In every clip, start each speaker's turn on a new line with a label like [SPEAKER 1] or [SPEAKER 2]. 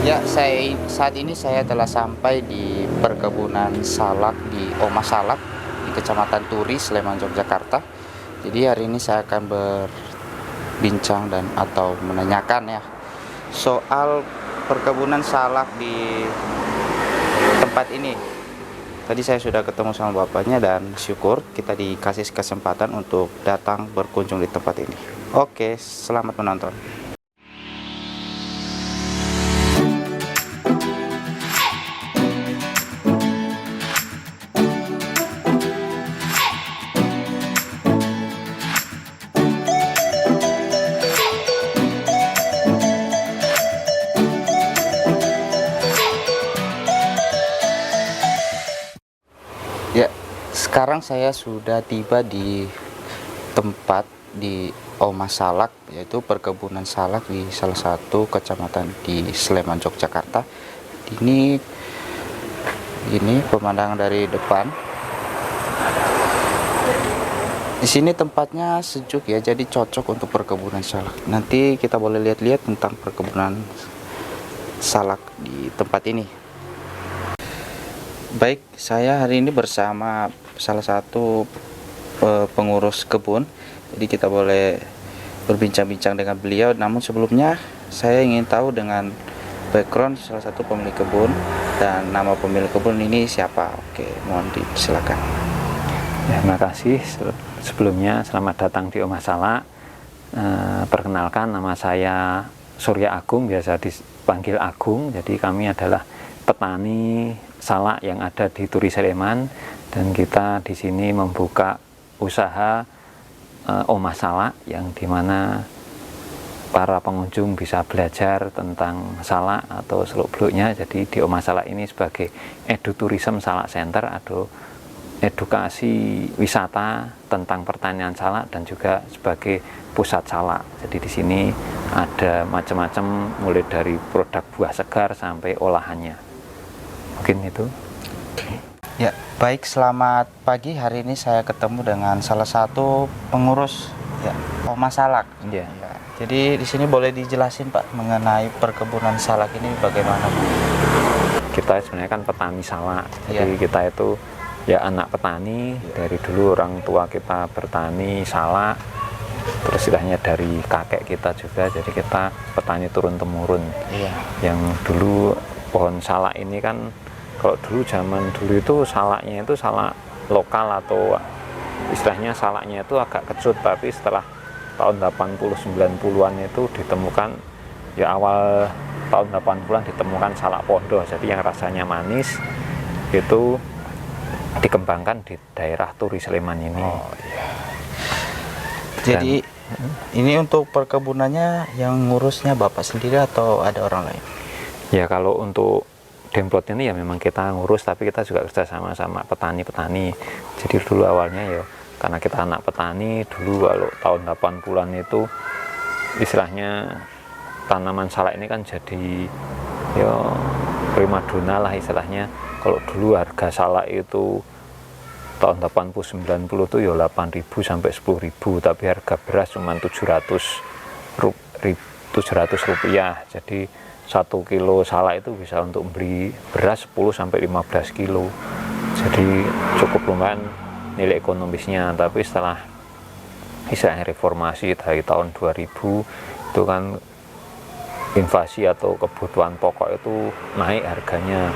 [SPEAKER 1] Ya, saat ini saya telah sampai di perkebunan salak di Oma Salak di Kecamatan Turi, Sleman, Yogyakarta. Jadi hari ini saya akan berbincang dan atau menanyakan ya soal perkebunan salak di tempat ini. Tadi saya sudah ketemu sama bapaknya dan syukur kita dikasih kesempatan untuk datang berkunjung di tempat ini. Oke, selamat menonton. Ya, sekarang saya sudah tiba di tempat di Oma Salak, yaitu perkebunan salak di salah satu kecamatan di Sleman, Yogyakarta. Ini pemandangan dari depan. Di sini tempatnya sejuk ya, jadi cocok untuk perkebunan salak. Nanti kita boleh lihat-lihat tentang perkebunan salak di tempat ini. Baik, saya hari ini bersama salah satu pengurus kebun. Jadi kita boleh berbincang-bincang dengan beliau. Namun sebelumnya saya ingin tahu dengan background salah satu pemilik kebun dan nama pemilik kebun ini siapa. Oke, mohon dipersilakan.
[SPEAKER 2] Ya, terima kasih. Sebelumnya selamat datang di Oma Salak. Perkenalkan, nama saya Surya Agung, biasa dipanggil Agung. Jadi kami adalah petani salak yang ada di Turi Sleman, dan kita di sini membuka usaha Oma Salak yang dimana para pengunjung bisa belajar tentang salak atau seluk-beluknya. Jadi di Oma Salak ini sebagai edutourism salak center atau edukasi wisata tentang pertanian salak dan juga sebagai pusat salak. Jadi di sini ada macam-macam, mulai dari produk buah segar sampai olahannya. Mungkin itu.
[SPEAKER 1] Ya, baik, selamat pagi. Hari ini saya ketemu dengan salah satu pengurus ya, Oma Salak.
[SPEAKER 2] Ya.
[SPEAKER 1] Ya, jadi di sini boleh dijelasin Pak mengenai perkebunan salak ini bagaimana?
[SPEAKER 2] Kita sebenarnya kan petani salak.
[SPEAKER 1] Ya.
[SPEAKER 2] Jadi kita itu ya anak petani. Dari dulu orang tua kita bertani salak. Terus istilahnya dari kakek kita juga. Jadi kita petani turun temurun.
[SPEAKER 1] Iya.
[SPEAKER 2] Yang dulu pohon salak ini kan, kalau dulu zaman dulu itu salaknya itu salak lokal atau istilahnya salaknya itu agak kecut, tapi setelah tahun 80-90-an itu ditemukan, ya awal tahun 80-an ditemukan salak podo, jadi yang rasanya manis, itu dikembangkan di daerah Turi Sleman ini.
[SPEAKER 1] Oh, iya. Jadi ini untuk perkebunannya yang ngurusnya Bapak sendiri atau ada orang lain?
[SPEAKER 2] Ya, kalau untuk demplot ini ya memang kita ngurus, tapi kita juga kerjasama sama petani-petani. Jadi dulu awalnya ya karena kita anak petani, dulu kalau tahun 80-an itu istilahnya tanaman salak ini kan jadi ya primadona lah istilahnya. Kalau dulu harga salak itu tahun 80-90 itu ya 8.000 sampai 10.000, tapi harga beras cuma 700 rupiah. Jadi 1 kilo salak itu bisa untuk beli beras 10-15 kilo. Jadi cukup lumayan nilai ekonomisnya. Tapi setelah istilahnya reformasi dari tahun 2000 itu kan inflasi atau kebutuhan pokok itu naik harganya.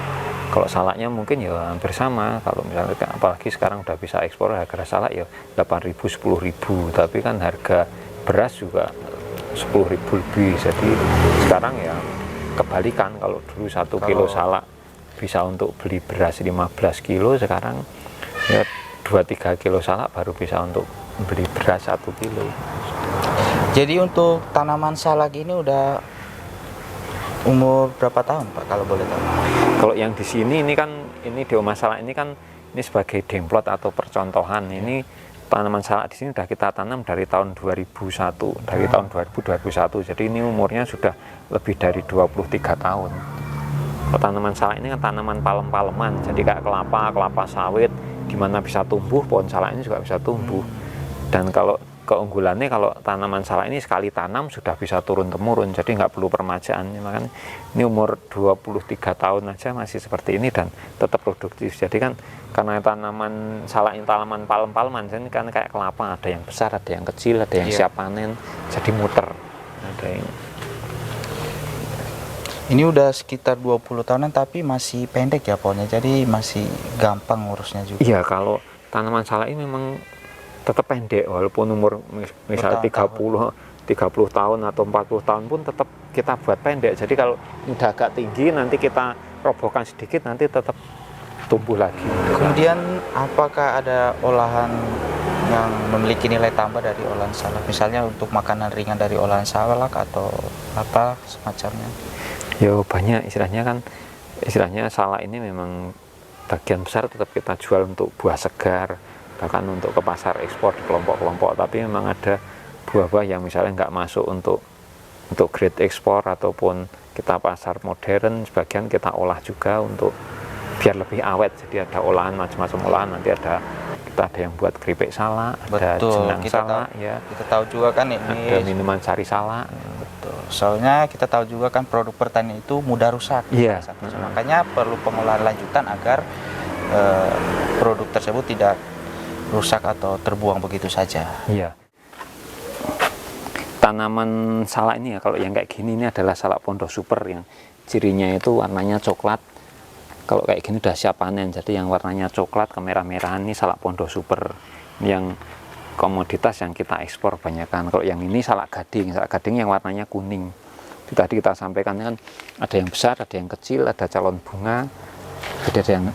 [SPEAKER 2] Kalau salaknya mungkin ya hampir sama. Kalau misalnya apalagi sekarang udah bisa ekspor, harga salak ya 8.000 10.000, tapi kan harga beras juga 10.000 lebih. Jadi sekarang ya kebalikan, kalau dulu 1 kilo salak bisa untuk beli beras 15 kilo, sekarang ya 2-3 kilo salak baru bisa untuk beli beras 1 kilo.
[SPEAKER 1] Jadi untuk tanaman salak ini udah umur berapa tahun Pak kalau boleh tahu?
[SPEAKER 2] Kalau yang di sini ini kan, ini di Oma Salak ini kan ini sebagai demplot atau percontohan. Ini tanaman salak di sini sudah kita tanam dari tahun 2001, dari tahun 2021. Jadi ini umurnya sudah lebih dari 23 tahun. Tanaman salak ini kan tanaman palem-paleman, jadi kayak kelapa sawit, di mana bisa tumbuh, pohon salak ini juga bisa tumbuh. Dan kalau keunggulannya kalau tanaman salak ini sekali tanam sudah bisa turun-temurun, jadi nggak perlu permajaan. Makanya ini umur 23 tahun aja masih seperti ini dan tetap produktif. Jadi kan karena tanaman salak ini tanaman palem-paleman, jadi kan kayak kelapa, ada yang besar, ada yang kecil, ada yang siap panen, jadi muter. Ada yang...
[SPEAKER 1] Ini udah sekitar 20 tahunan tapi masih pendek ya pohonnya, jadi masih gampang ngurusnya juga.
[SPEAKER 2] Iya, kalau tanaman salak ini memang tetap pendek, walaupun umur misalnya 30 tahun atau 40 tahun pun tetap kita buat pendek. Jadi kalau udah agak tinggi, nanti kita robohkan sedikit, nanti tetap tumbuh lagi.
[SPEAKER 1] Kemudian apakah ada olahan yang memiliki nilai tambah dari olahan salak, misalnya untuk makanan ringan dari olahan salak atau apa semacamnya?
[SPEAKER 2] Yo banyak, istilahnya salak ini memang bagian besar tetap kita jual untuk buah segar, bahkan untuk ke pasar ekspor di kelompok-kelompok. Tapi memang ada buah-buah yang misalnya nggak masuk untuk grade ekspor ataupun kita pasar modern, sebagian kita olah juga untuk biar lebih awet. Jadi ada olahan, macam-macam olahan, nanti kita ada yang buat keripik salak, ada jenang salak, ya.
[SPEAKER 1] Kita tahu juga kan ini
[SPEAKER 2] ada minuman sari salak.
[SPEAKER 1] Betul. Soalnya kita tahu juga kan produk pertanian itu mudah rusak.
[SPEAKER 2] Iya.
[SPEAKER 1] Makanya perlu pengolahan lanjutan agar produk tersebut tidak rusak atau terbuang begitu saja.
[SPEAKER 2] Iya. Tanaman salak ini ya, kalau yang kayak gini ini adalah salak pondok super yang cirinya itu warnanya coklat. Kalau kayak gini udah siap panen, jadi yang warnanya coklat kemerah-merahan ini salak pondok super, yang komoditas yang kita ekspor banyakkan. Kalau yang ini salak gading yang warnanya kuning. Tadi kita sampaikan kan ada yang besar, ada yang kecil, ada calon bunga, jadi ada yang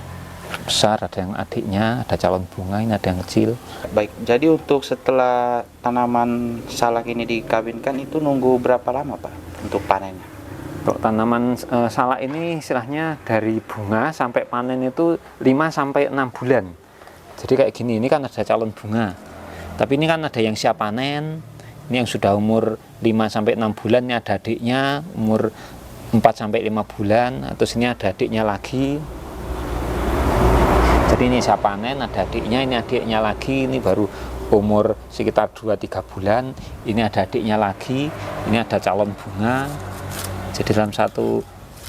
[SPEAKER 2] besar, ada yang adiknya, ada calon bunga, ini ada yang kecil.
[SPEAKER 1] Baik, jadi untuk setelah tanaman salak ini dikawinkan itu nunggu berapa lama Pak untuk panennya?
[SPEAKER 2] Kalau tanaman salak ini istilahnya dari bunga sampai panen itu 5 sampai 6 bulan. Jadi kayak gini, ini kan ada calon bunga. Tapi ini kan ada yang siap panen. Ini yang sudah umur 5 sampai 6 bulan, ini ada adiknya umur 4 sampai 5 bulan, atau sini ada adiknya lagi. Jadi ini siap panen, ada adiknya, ini adiknya lagi, ini baru umur sekitar 2-3 bulan, ini ada adiknya lagi, ini ada calon bunga. Jadi dalam satu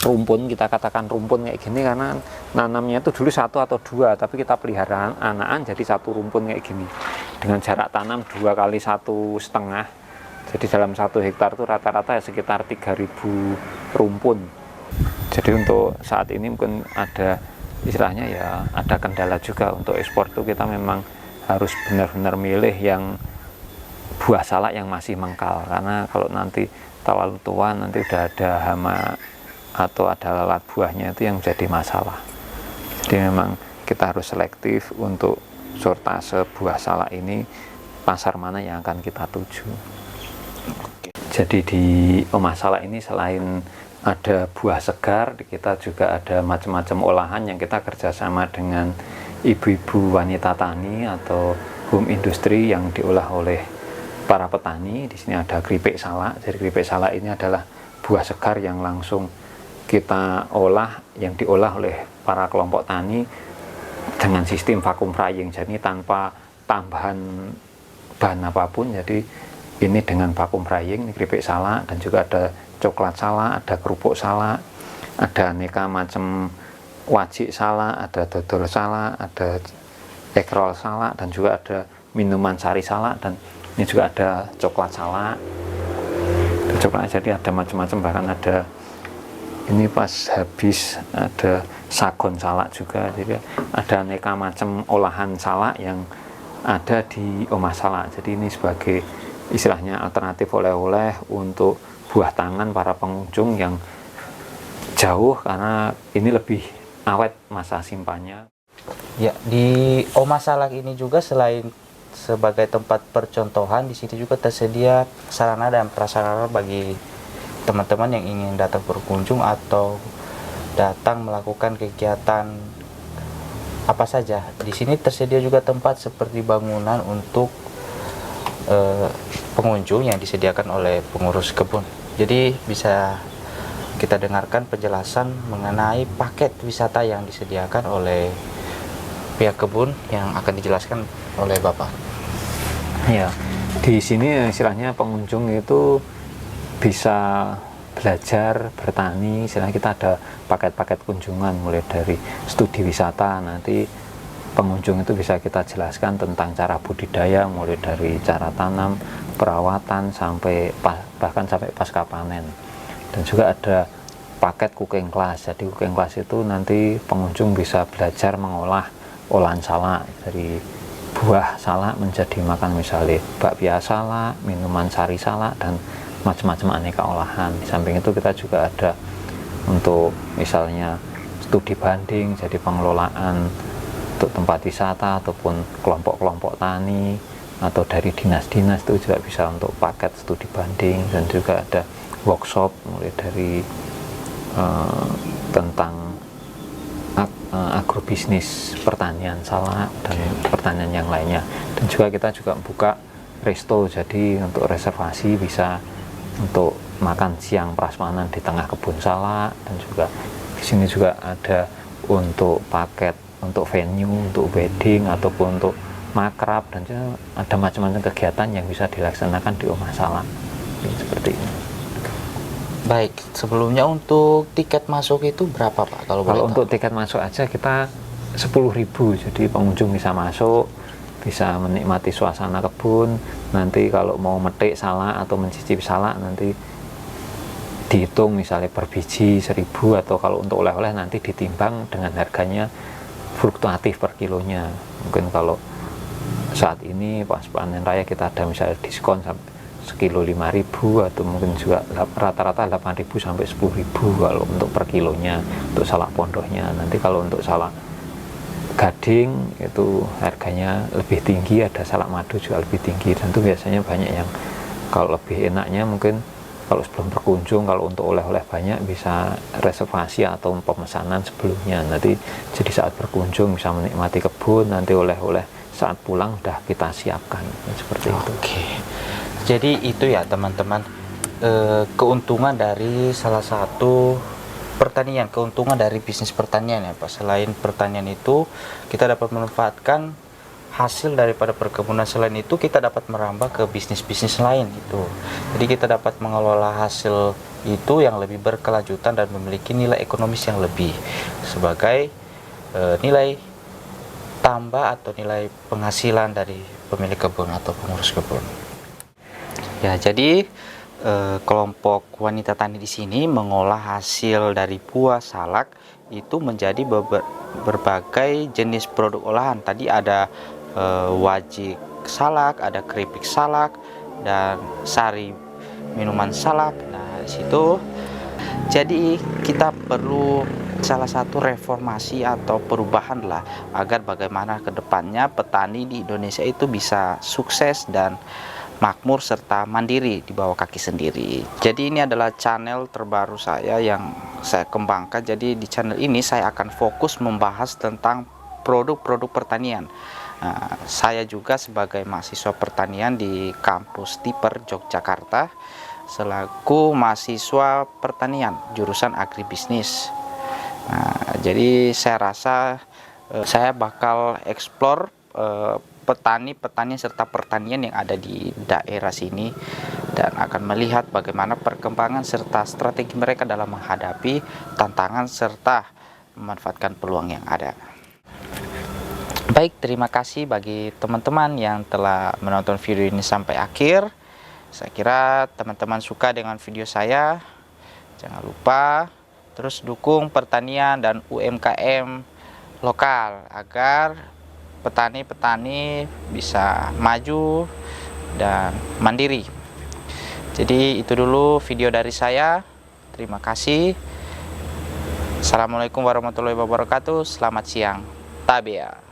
[SPEAKER 2] rumpun, kita katakan rumpun kayak gini karena nanamnya itu dulu 1 atau 2, tapi kita pelihara anakan jadi satu rumpun kayak gini dengan jarak tanam 2 kali 1,5. Jadi dalam 1 hektar itu rata-rata sekitar 3.000 rumpun. Jadi untuk saat ini mungkin ada istilahnya ya ada kendala juga untuk ekspor, itu kita memang harus benar-benar milih yang buah salak yang masih mengkal, karena kalau nanti terlalu tua nanti udah ada hama atau ada lalat buahnya, itu yang menjadi masalah. Jadi memang kita harus selektif untuk sortase buah salak ini, pasar mana yang akan kita tuju. Jadi di Omah Salak ini selain ada buah segar, kita juga ada macam-macam olahan yang kita kerjasama dengan ibu-ibu wanita tani atau home industry yang diolah oleh para petani. Di sini ada keripik salak. Jadi keripik salak ini adalah buah segar yang langsung kita olah, yang diolah oleh para kelompok tani dengan sistem vakum frying. Jadi tanpa tambahan bahan apapun. Jadi ini dengan vakum frying, ini keripik salak, dan juga ada coklat salak, ada kerupuk salak, ada aneka macam wajik salak, ada dodol salak, ada egg roll salak, dan juga ada minuman sari salak, dan ini juga ada coklat salak. Coklat, jadi ada macam-macam, bahkan ada ini pas habis ada sagon salak juga. Jadi ada aneka macam olahan salak yang ada di Omah Salak. Jadi ini sebagai istilahnya alternatif oleh-oleh untuk buah tangan para pengunjung yang jauh, karena ini lebih awet masa simpannya.
[SPEAKER 1] Ya, di Omah Salak ini juga selain sebagai tempat percontohan, di sini juga tersedia sarana dan prasarana bagi teman-teman yang ingin datang berkunjung atau datang melakukan kegiatan apa saja. Di sini tersedia juga tempat seperti bangunan untuk pengunjung yang disediakan oleh pengurus kebun. Jadi bisa kita dengarkan penjelasan mengenai paket wisata yang disediakan oleh pihak kebun yang akan dijelaskan oleh Bapak.
[SPEAKER 2] Ya, Di sini istilahnya pengunjung itu bisa belajar bertani. Istilahnya kita ada paket-paket kunjungan, mulai dari studi wisata, nanti pengunjung itu bisa kita jelaskan tentang cara budidaya, mulai dari cara tanam, perawatan, sampai bahkan sampai pasca panen. Dan juga ada paket cooking class. Jadi cooking class itu nanti pengunjung bisa belajar mengolah olahan salak, dari buah salak menjadi makan, misalnya bakpia salak, minuman sari salak, dan macam-macam aneka olahan. Di samping itu kita juga ada untuk misalnya studi banding, jadi pengelolaan untuk tempat wisata ataupun kelompok-kelompok tani atau dari dinas-dinas, itu juga bisa untuk paket studi banding. Dan juga ada workshop mulai dari tentang agrobisnis pertanian salak dan pertanian yang lainnya. Dan juga kita juga buka resto, jadi untuk reservasi bisa untuk makan siang prasmanan di tengah kebun salak. Dan juga di sini juga ada untuk paket untuk venue, untuk wedding ataupun untuk makrab, dan juga ada macam-macam kegiatan yang bisa dilaksanakan di Omah Salak seperti ini.
[SPEAKER 1] Baik, sebelumnya untuk tiket masuk itu berapa Pak? Kalau
[SPEAKER 2] untuk tiket masuk aja kita 10.000, jadi pengunjung bisa masuk, bisa menikmati suasana kebun. Nanti kalau mau metik salak atau mencicipi salak, nanti dihitung misalnya per biji 1.000, atau kalau untuk oleh-oleh nanti ditimbang dengan harganya fluktuatif per kilonya. Mungkin kalau saat ini pas panen raya kita ada misalnya diskon sampai sekilo 5.000, atau mungkin juga rata-rata 8.000 sampai 10.000 kalau untuk per kilonya untuk salak pondoknya. Nanti kalau untuk salak gading itu harganya lebih tinggi, ada salak madu juga lebih tinggi. Dan itu biasanya banyak yang kalau lebih enaknya mungkin kalau sebelum berkunjung, kalau untuk oleh-oleh banyak bisa reservasi atau pemesanan sebelumnya. Nanti jadi saat berkunjung bisa menikmati kebun, nanti oleh-oleh saat pulang udah kita siapkan seperti itu.
[SPEAKER 1] Oke. Jadi itu ya teman-teman, keuntungan dari salah satu pertanian, keuntungan dari bisnis pertanian ya Pak. Selain pertanian itu kita dapat memanfaatkan hasil daripada perkebunan, selain itu kita dapat merambah ke bisnis-bisnis lain gitu. Jadi kita dapat mengelola hasil itu yang lebih berkelanjutan dan memiliki nilai ekonomis yang lebih sebagai nilai tambah atau nilai penghasilan dari pemilik kebun atau pengurus kebun. Ya, jadi kelompok wanita tani di sini mengolah hasil dari buah salak itu menjadi berbagai jenis produk olahan. Tadi ada wajik salak, ada keripik salak, dan sari minuman salak. Nah, di situ jadi kita perlu salah satu reformasi atau perubahan lah, agar bagaimana ke depannya petani di Indonesia itu bisa sukses dan makmur serta mandiri di bawah kaki sendiri. Jadi ini adalah channel terbaru saya yang saya kembangkan. Jadi di channel ini saya akan fokus membahas tentang produk-produk pertanian. Nah, saya juga sebagai mahasiswa pertanian di kampus Tiper Yogyakarta selaku mahasiswa pertanian jurusan agribisnis. Nah, jadi saya rasa saya bakal eksplor petani-petani serta pertanian yang ada di daerah sini, dan akan melihat bagaimana perkembangan serta strategi mereka dalam menghadapi tantangan serta memanfaatkan peluang yang ada. Baik, terima kasih bagi teman-teman yang telah menonton video ini sampai akhir. Saya kira teman-teman suka dengan video saya. Jangan lupa terus dukung pertanian dan UMKM lokal agar petani-petani bisa maju dan mandiri. Jadi itu dulu video dari saya. Terima kasih. Assalamualaikum warahmatullahi wabarakatuh. Selamat siang. Tabea.